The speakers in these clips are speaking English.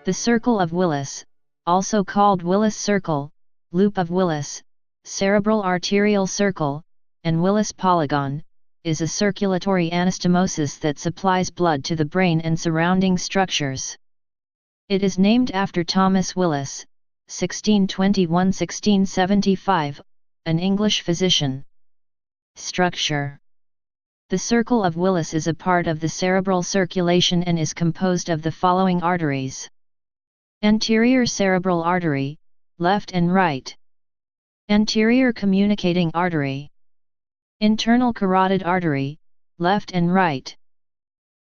The circle of Willis, also called Willis circle, loop of Willis, cerebral arterial circle, and Willis polygon, is a circulatory anastomosis that supplies blood to the brain and surrounding structures. It is named after Thomas Willis, 1621–1675, an English physician. Structure. The circle of Willis is a part of the cerebral circulation and is composed of the following arteries. Anterior cerebral artery, left and right. Anterior communicating artery. Internal carotid artery, left and right.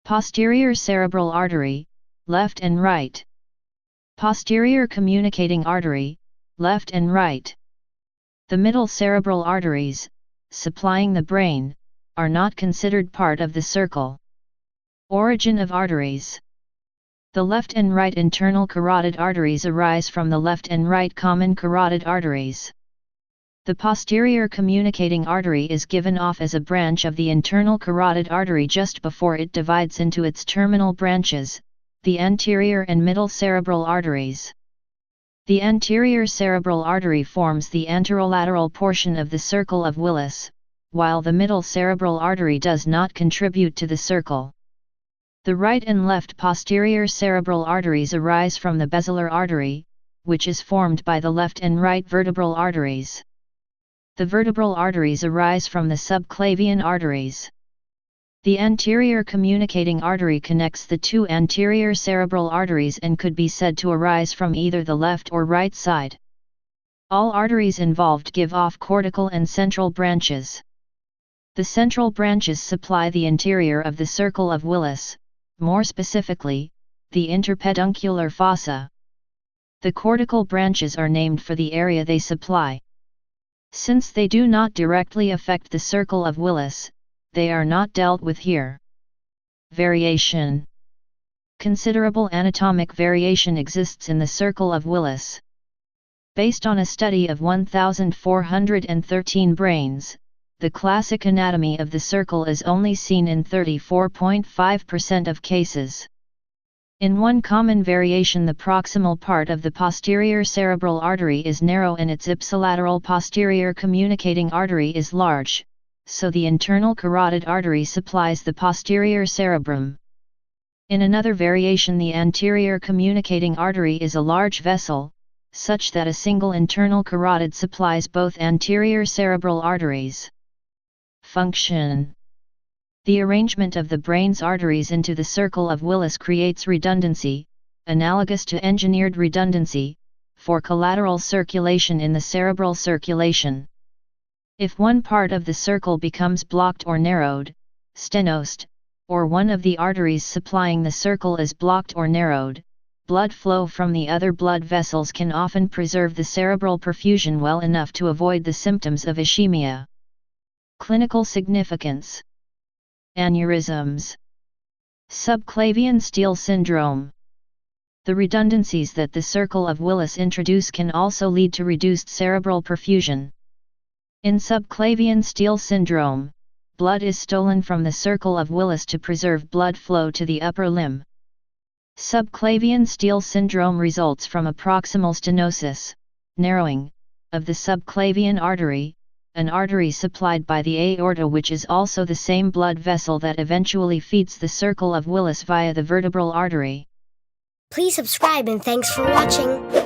Posterior cerebral artery, left and right. Posterior communicating artery, left and right. The middle cerebral arteries, supplying the brain, are not considered part of the circle. Origin of arteries. The left and right internal carotid arteries arise from the left and right common carotid arteries. The posterior communicating artery is given off as a branch of the internal carotid artery just before it divides into its terminal branches, the anterior and middle cerebral arteries. The anterior cerebral artery forms the anterolateral portion of the circle of Willis, while the middle cerebral artery does not contribute to the circle. The right and left posterior cerebral arteries arise from the basilar artery, which is formed by the left and right vertebral arteries. The vertebral arteries arise from the subclavian arteries. The anterior communicating artery connects the two anterior cerebral arteries and could be said to arise from either the left or right side. All arteries involved give off cortical and central branches. The central branches supply the interior of the circle of Willis, more specifically, the interpeduncular fossa. The cortical branches are named for the area they supply. Since they do not directly affect the circle of Willis, they are not dealt with here. Variation. Considerable anatomic variation exists in the circle of Willis. Based on a study of 1,413 brains, the classic anatomy of the circle is only seen in 34.5% of cases. In one common variation, the proximal part of the posterior cerebral artery is narrow and its ipsilateral posterior communicating artery is large, so the internal carotid artery supplies the posterior cerebrum. In another variation, the anterior communicating artery is a large vessel, such that a single internal carotid supplies both anterior cerebral arteries. Function. The arrangement of the brain's arteries into the circle of Willis creates redundancy, analogous to engineered redundancy, for collateral circulation in the cerebral circulation. If one part of the circle becomes blocked or narrowed, stenosed, or one of the arteries supplying the circle is blocked or narrowed, blood flow from the other blood vessels can often preserve the cerebral perfusion well enough to avoid the symptoms of ischemia. Clinical significance. Aneurysms. Subclavian steal syndrome. The redundancies that the circle of Willis introduce can also lead to reduced cerebral perfusion. In subclavian steal syndrome, blood is stolen from the circle of Willis to preserve blood flow to the upper limb. Subclavian steal syndrome results from a proximal stenosis, narrowing, of the subclavian artery, an artery supplied by the aorta, which is also the same blood vessel that eventually feeds the circle of Willis via the vertebral artery. Please subscribe and thanks for watching.